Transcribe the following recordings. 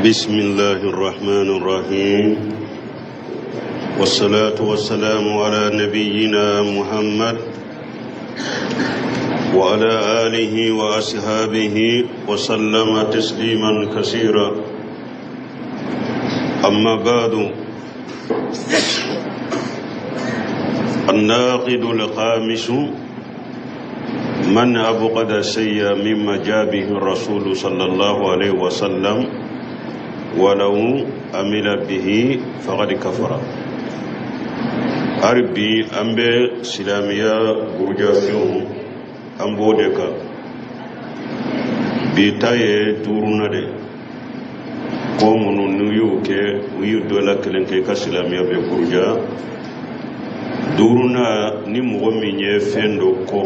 بسم الله الرحمن الرحيم والصلاة والسلام على نبينا محمد وعلى آله وأصحابه وسلم تسليما كثيرا. أما بعد، الناقد الخامس من أبغض الشيء مما جاء به الرسول صلى الله عليه وسلم ولو عمل به فقد كفر. أربي أمبي سلامية برجافيون أمبودكا بيتاي تورنا دي قومون نيوكي ويدولا كلنكي كسلامية ببرجا دورنا نمغمي فندو كو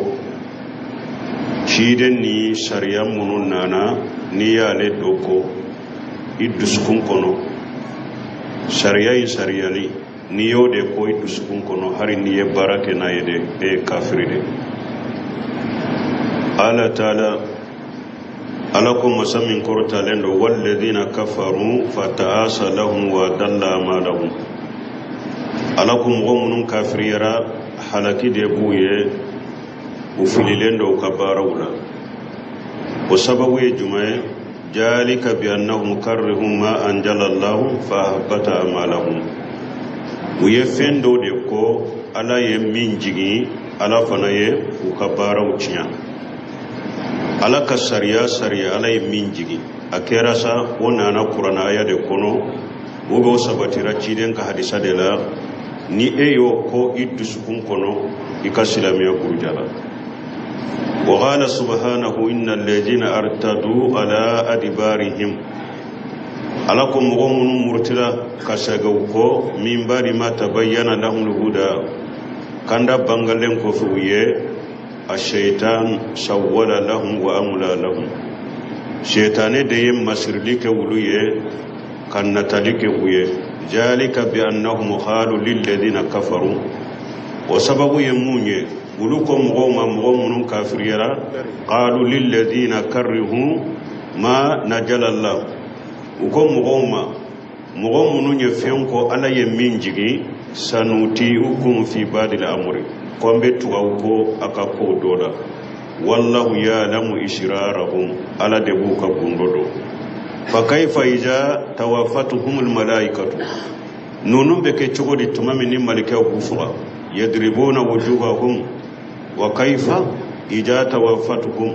شيدن ني سريا منون نانا نيالي دوكو idduskun kono sariyali ni yode ko idduskun kono hari ni ye barake na yede e kafiride ala taala alakum masamin korta lendo walladhina kafaru fata'asa lahum wa dalla ma lahum alakum gumnun kafirira halaki de buye ufililendo kabarawla wa sababu jumae ذلك بأنهم كرهوا ما أنزل الله فأحبط أعمالهم ويفندو ديكو على يمين جيغي على فناي وكبارا وچيا على كسريا على يمين جيغي أكيراسا ونانا قرآن آية ديكونو وغو سباتيرا چيدين كحديثة ديلا ni eyo ko iddu sukun kono ikasilamiya gurjala. وقال سبحانه إن الذين ارتدوا على أدبارهم ألكم غم مرتلا كسغوكو من بعد ما تبين لهم الهدى كان بانغالين كفويه الشيطان سول لهم وأملى لهم شيطان ديم مسرلك ولويه كان نتلك ويه ذلك بأنهم قالوا للذين كفروا وسبب يمونيه ولكم غوم كافريرا قالوا للذين كرهوا ما نجل الله وكم غوم يفينكو على يمين جيغي سنوتيكم في بعض الأمر كم بتوكو أكاكو دولا والله يعلم إسرارهم على دبوك بندودو فكيف إذا توفتهم الملائكة نونو بكي تشغل تمامني ملكة وكفرا يضربون وجوههم وكيف إذا توفتهم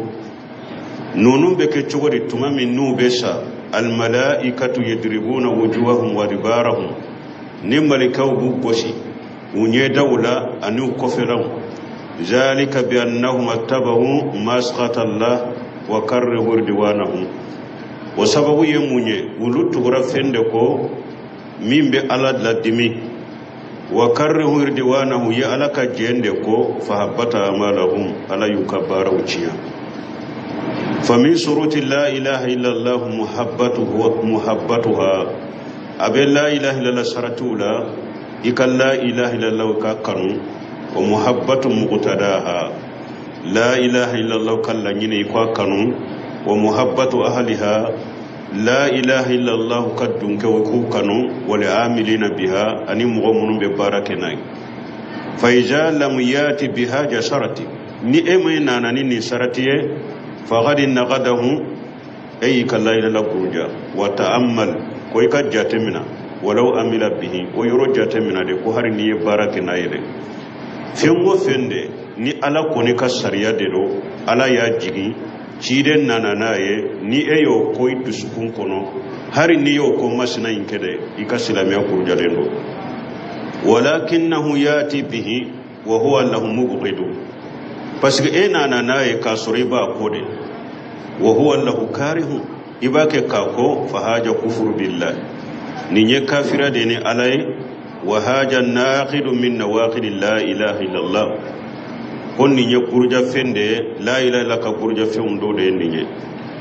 نونو بك تشغل تمام نوبسا الملائكة يضربون وجوههم ودبارهم نملكوا بوشي وني دولة أنو كفرهم ذلك بأنهم اتبعوا ما سخط الله وكرهوا رضوانهم وسبب يموني ولوت غرفندكو من بألد لدمي وكرهوا رضوانه يألك جندكو فهبط أعمالهم على يكبر وجيا. فمن شروط لا إله إلا الله محبتها أبي لا إله إلا الله سرتولا إك لا إله إلا الله كاكرم ومحبة مقتداها لا إله إلا الله كلا يني كاكرم ومحبة أهلها لا إله إلا الله كدنك وكوكنو ولعاملين بها أني مغمون بباركنا فإذا لم يأتي بها جسرتي نئمين أنني سرتي فقد نقده أي كلا إلى لقرجا وتأمل كويكا جاتمنا ولو أمل به ويرو جاتمنا دي كوهرني باركنا إلي فيمو فيندي ni ala koni ka sariya de do ala ya jigi ciden nananaye ni eyo ko idusukun kono hari ni yo ko masina inkede ikasilamia kurjalendo walakinahu yati bihi wa huwa lahu mubghidu parce que nananaye ka soriba kode wa huwa lahu karihu ibake kako fahaja kufru billah ni nye kafira de ni alay wa haja naqidu min nawaqid la ilaha illallah konni nye kurja fende la ilaha illa ka kurja fendo de ninye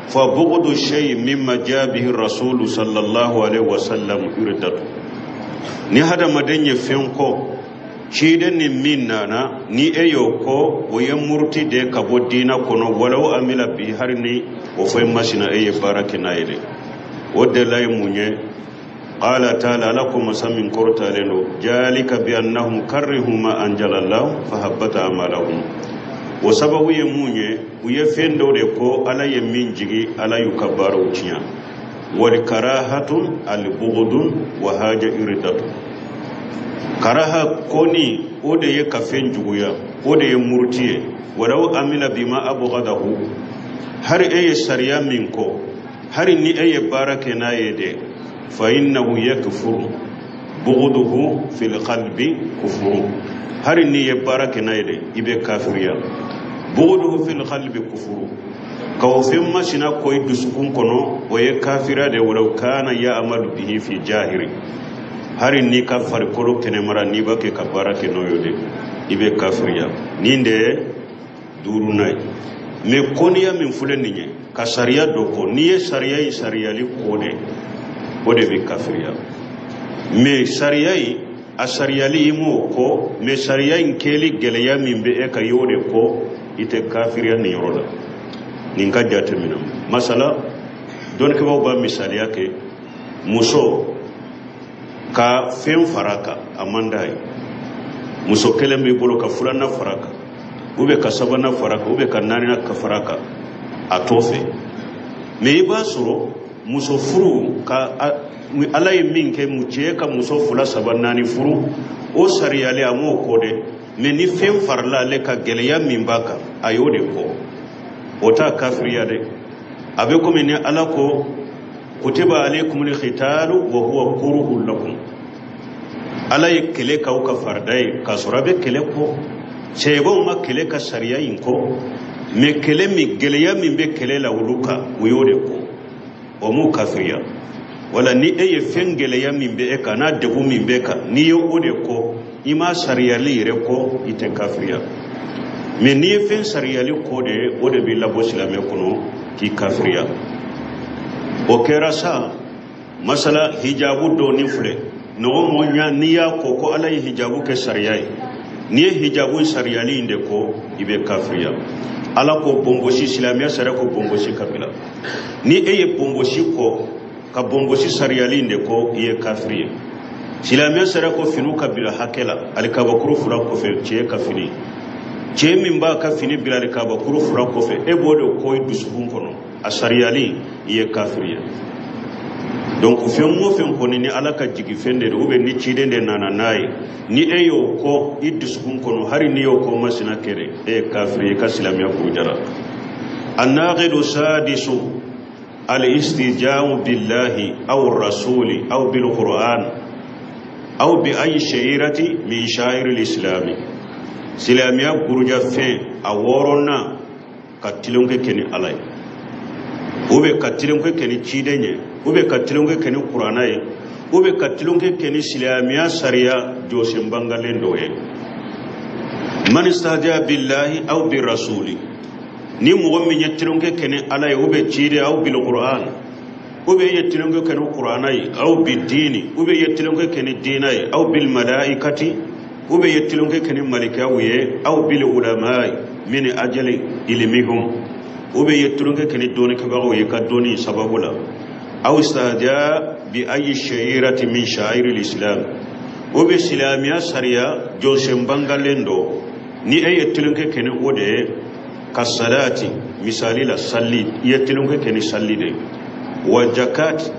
fa bughdu shay mimma jabihi rasul sallallahu alaihi wasallam irdatu ni hada madenye fenko ciden ni minnana ni eyo ko o yemurti de ka bodina kono walaw amila bi harni o fay masina eye barakina ile ودلا يمونye قال تعالى لكم مسمين كورتا لنو ذلك بأنهم كرهوا ما أنزل الله فحبط أعمالهم وسبب يمونye ويفندو دكو على يمين جيجي على يكبر وجيا والكراهة البغض وهاجة إردة كراهة كوني ودي يكفين جويا ودي يمرتيه ولو أمل بما أبغضه هر أي سريا منكو هر ني أي بارك نايدي فإنه يكفر بغضه في القلب كفر هر ني بارك نايدي يبقى كافريا بغضه في القلب كفر كوفين ما سنا كوي دسكون كنو وي كافرا دي ولو كان يعمل به في جاهر هر ني كفر كولو كنمرا ني بك كبارك نويدي يبقى كافريا نيندي durunai me koniya min fulenniye ka sariya doko niye sariya yi sariyali kode be kafiriya me sariya yi a sariyali imo ko me sariya in keli geleya min be e ka yode ko ite kafiriya ni yorola nin ka jatemina masala don ke ba misaliya ke muso ka fen faraka amandai muso kelen be bolo ka fulana faraka ube ka sabana faraka ube ka nanina ka faraka atofe me iba soro muso furu ka alay min ke muce ka muso fula sabana ni furu o sariyale amo kode me ni fem farla le ka geleya min baka ayode ko ota kafiriya de abe ko men ala ko kutiba alaykum al-khitalu wa huwa kuruhun lakum alay kele ka ka fardai ka surabe kele ko sebon ma kele ka sariya inko me kele mi geleya min be kele la wuluka uyode ko o mu kafiriya wala ni eye fen geleya min be e kana debu min be ka ni yo ode ko ima sariya li re ko ite kafiriya me ni fen sariya li ko de ode bi la bosilame kono ki kafiriya o kera sa masala hijabu do ni fule no mo nya niya ko alay hijabu ke sariya ni hijabu sariyali inde ko ibe kafiriya ala ko bomboshi islamiya sara ko bomboshi kabila ni eye bomboshi ko ka bomboshi sariyali inde ko iye kafiriya islamiya sara ko finu kabila hakela alikabakuru fura ko fe che kafini che min ba kafini bila alikabakuru fura ko fe e bodo ko dusukun kono asariyali iye kafiriya donc femmo fem ko ni ala ka jigi fende do be ni cide de nana nay ni eyo ko idduskun kono hari ni yo ko masina kere e kafiri ka silamiya ko jara annaqidu sadisu al istijam billahi aw rasuli aw bil qur'an aw bi ay shayirati min shair al islam silamiya guruja fe aworona katilonke keni alay ube katilonke keni cide nye ube katilonke keni qur'ana ye ube katilonke keni silamiya sariya josim bangalendo ye man istahja billahi aw bi rasuli ni mo min yetilonke keni ala ye ube cide aw bil qur'an ube yetilonke keni qur'ana ye aw bi dini ube yetilonke keni dina ye aw bil malaikati ube yetilonke keni malika ye aw bil ulama min ajali ilmihum ube yetilonke keni doni ka bawo ye ka doni sababula aw istahja bi ayi shayirati min shair al-islam obe silamiya sariya josem bangalendo ni yetilonke keni ode kasalati misali la salli yetilonke keni salli de wa zakat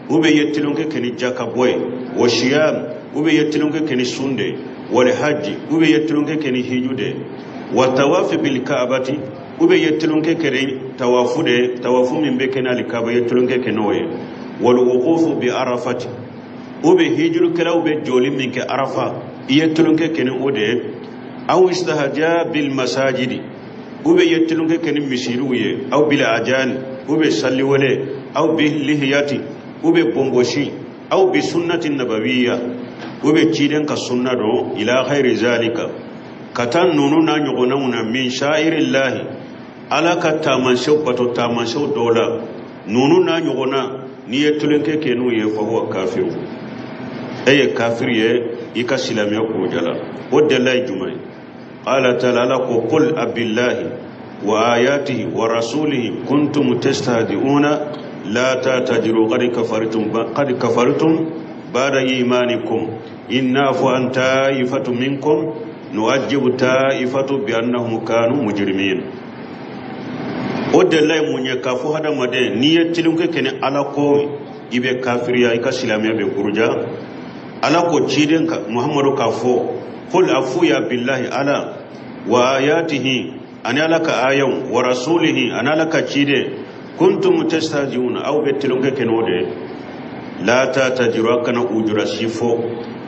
obe yetilonke keni jakaboy wa shiyam obe yetilonke keni sunde wa haji obe yetilonke keni hijude wa tawaf bil kaabati ube yetilonke keni tawafu min be kena likaba yetilonke kenoye wal wuqufu bi arafati ube hijru kala ube joli min ke arafa yetilonke keni ode aw istahja bil masajidi ube yetilonke keni misiruye aw bil ajani ube salli wale aw bil lihiyati ube bomboshi aw bi sunnati nabawiyya ube ciden ka sunna do ila ghairi zalika katan nunu na nyogona min sha'irillahi ala ka tamansew bato tamansew dola nunu na nyogona ni yetulenke kenu ye fa huwa kafiru eye kafir ye ika silamiya ko jala o delay jumay qala ta'ala ko qul abillahi wa ayatihi wa rasulihi kuntum tastahdiuna لا تعتذروا قد كفرتم بعد إيمانكم إن نعفو عن طائفة منكم نعذب طائفة بأنهم كانوا مجرمين ودل الله من يكافو هذا مدى نية تلونك كن على قوي إبه كافريا إكا سلاميا بكرجا على قو تشيدن محمد كافو قل أفويا بالله على وآياته أنا لك آيام ورسوله أنا لك تشيدن كنتم تستهزئون أو بتلونك كنودي لا تعتذروا كنا أجر سيفو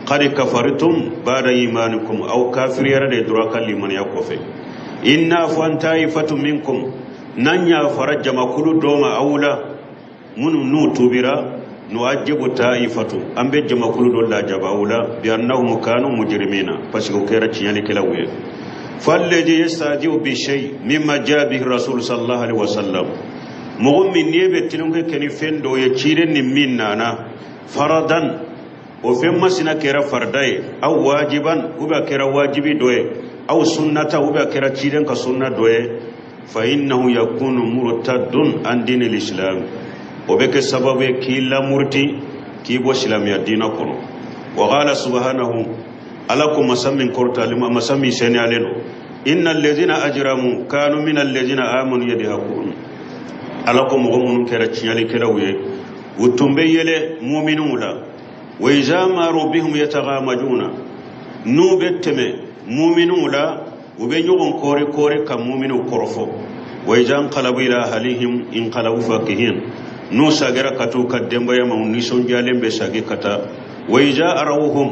قد كفرتم بعد إيمانكم أو كافريا ردراك لمن يكفر إن عفوا طائفة منكم نانيا فرج ما كل دوما أولا من نوتبرا نعجب طائفة أم بجم كل دولا جب أولا بأنهم كانوا مجرمين فسكو كيرا تشيالي كلاوي فالذي يستهزئ بشيء مما جاء به الرسول صلى الله عليه وسلم مؤمن نيبه تلونك كني فندو يشيرن من نانا فرضا وفيما سنا كيرا فرداي أو واجبا وبا كيرا واجبي دوي أو سنة وبا كيرا تشيرن كسنة دوي فإنه يكون مرتد عن دين الإسلام وبك سبب كيلا مرتي كيبو إسلام يدين كنو وقال سبحانه ألكم مسمين كورتا لما مسمي سيني علينا إن الذين أجرموا كانوا من الذين آمنوا يدهقون ألكم غمون كيرا تشيالي كيراوي وتنبيلي مؤمنون لا وإذا ماروا بهم يتغامجون نوبتمي مؤمنون لا وبينهم كوري كوري كمؤمنون كرفو وإذا انقلبوا إلى أهلهم انقلبوا فاكهين نو ساغرا كتو كدمبا يما نيسون جالم بساغي كتا وإذا أروهم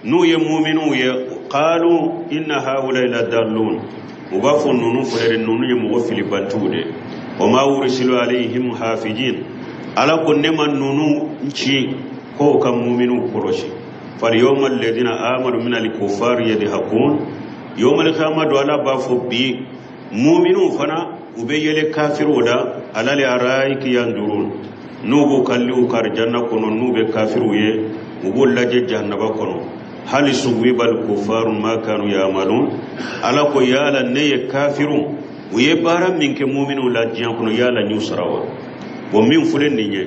نو يمؤمنون قالوا إن هؤلاء لضالون وغفوا نونو فلر نونو يمغفل بانتودي وما أرسلوا عليهم حافظين على كل من نونو نشي هو كمؤمنون كروشي فاليوم الذين آمنوا من الكفار يضحكون يوم القيامة ولا بافو بي مؤمنون فنا وبيل كافر ولا على الأرائك ينظرون نوبو كلو كارجانا كونو نوبي كافر ويه وقول لجي جهنم كونو هل سويب الكفار ما كانوا يعملون على كو يالا ني كافرون ويبارا منك مؤمنون لا جيان كونو يالا نيوسراوا ومن فلن نيني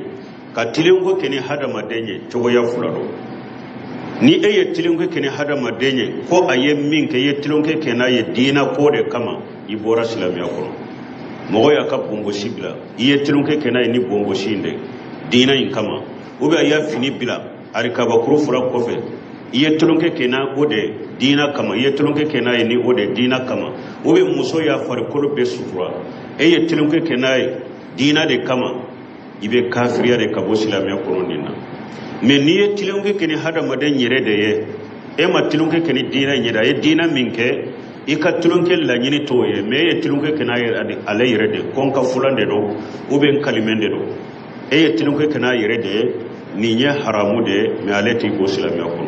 كتلنكو كني هذا مدني تشويا فلانو ni eye tilonke kene hada madenye ko aye minke ye tilonke kena ye dina kode kama ibora islamia ko mogo ya kabongo sibla ye tilonke kena ni bongo shinde dina in kama ube ya fini bila arikaba kurufura kofe ye tilonke kena ode dina kama ye tilonke kena ni ode dina kama ube muso ya farikolo be sutura eye tilonke kena dina de kama ibe kafiriya de kabo islamia ko nina mais ni ye tilonke kene hada maden yere de ye e ma tilonke kene dina nyeda ye dina minke e ka tilonke la nyini to ye mais ye tilonke kena ye ala yere de konka fulande do ou ben kalimende do e ye tilonke kena yere de ni nya haramu de mais aleti ko islamia ko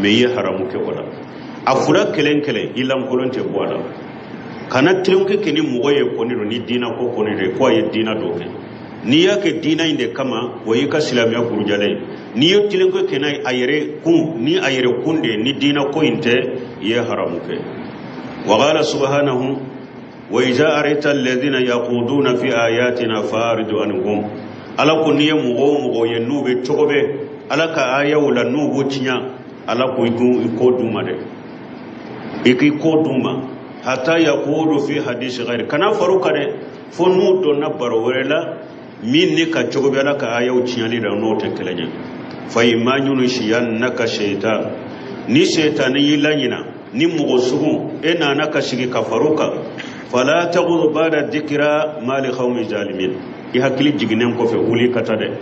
mais ye haramu ke wala afura kelen kelen ilam kolonte boala kana tilonke kene mugoye ko ni dina ko ko ni ko ye dina do ke ni yake dina inde kama wayika islamia kurujale ni yotilenko kenai ayere kun ni ayere kunde ni dina ko inte ye haramuke wa qala subhanahu wa iza arita alladhina yaquduna fi ayatina faridu anhum ala kunniye mugo ye nube togobe ala ka ayawla nugo tinya ala ko ko duma de iki ko duma hatta yaqudu fi hadith ghair kana faruka de fonu do nabaro wala min ni ka togobe ala ka ayaw tinyali da no tekelenya فإيمانيون شيئا شيطان ni shaytani yilanyina ni mugosugu ena naka shigi kafaruka fala taghud ba'da dhikra ma li qawmi zalimin I hakili jiginen ko fe uli katade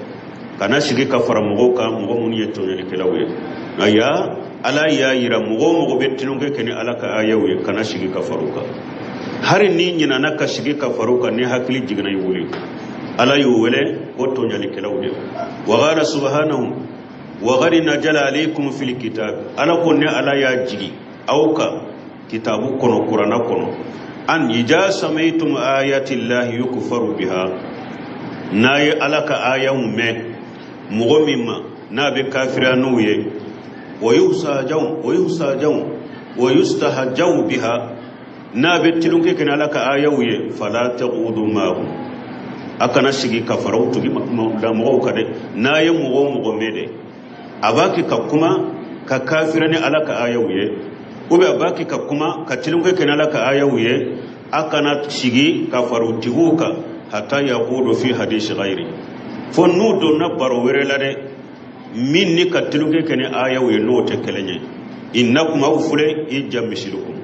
kana shigi kafara mugoka mugo mun yetto ne kelawe aya ala ya yira mugo betinunge kene alaka ayawe kana shigi kafaruka hari ni nyina naka shigi kafaruka ni hakili jigina yuli ala yuwele otto nyali kelawe wa qala subhanahu وغرنا جل عليكم في الكتاب أنا كنا على يجري أوكا كتاب كنو قرآن كنو أن إذا سمعتم آيات الله يكفر بها ناي ألك آية مغمما نابي كافرانوية ويستهجون بها نابي تلونك كنا لك آية فلا تقودوا معهم akana sigi kafarau tugi da mo ka de na ye mo mede abaki ka kuma ka kafirani alaka ayawuye ube abaki ka kuma ka tilunge kenala ka ayawuye akana sigi kafaru tiguka hatta yaqudu fi hadith ghairi fonnu do na baro werela de minni ka tilunge kene ayawuye no te kelenye innakum awfule ijammishirukum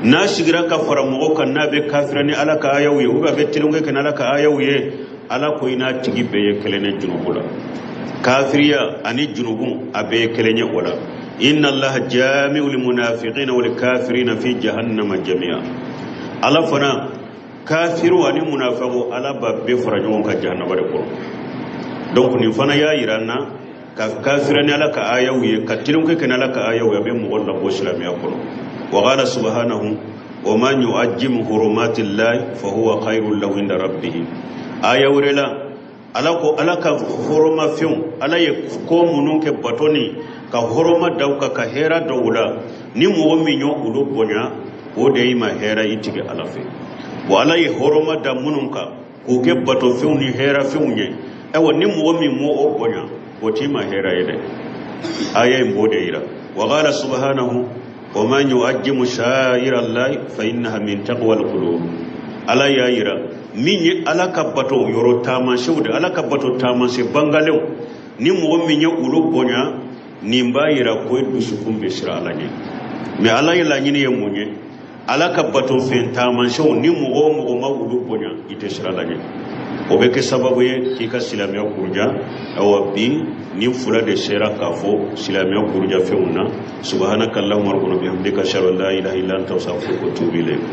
na sigira kafara mo kan na be kafirani alaka ayawuye ube be tilunge kenala ka ayawuye ala ko ina tigi be kelene junubula kafiriya ani junubun abe kelenye wala inna allaha jami'ul munafiqina wal kafirina fi jahannama jami'a ala fana kafiru ani munafiqu ala babbe farajon ka jahannama de ko donc ni fana ya irana ka kafirani ala ka ayawiye ka tilun ke kana ala ka ayawiye be mo wala bo islamiya ko wa qala subhanahu wa man yu'ajjim hurumatillahi fa huwa khairul lahu inda rabbih ayawrela ala ko ala ka horoma fiun ala ye ko munun ke batoni ka horoma dawka ka hera dawla ni mo mi nyo ulo bonya o de ima hera itige ala fe wa ala ye horoma da munun ka ko ke bato fiun ni hera fiun ye e wa ni mo mi mo o bonya o ti ma hera yede aya mo de ira wa qala subhanahu wa man yu'ajjimu sha'ira allahi fa innaha min taqwal qulub ala ya ira min ala kabato yoro tama shewde ala kabato tama se bangalew ni mo min ya ulo bonya ni mbayira ko dusu kumbe sira alanye me ala yela nyini ye munye ala kabato fen tama shew ni mo ma ulo bonya ite sira alanye o be ke sababu ye ki ka silamiya kurja awabi ni fula de sera kafo silamiya kurja feuna subhanakallahumma rabbana bihamdika ashhadu an la ilaha illa anta astaghfiruka wa atubu ilayk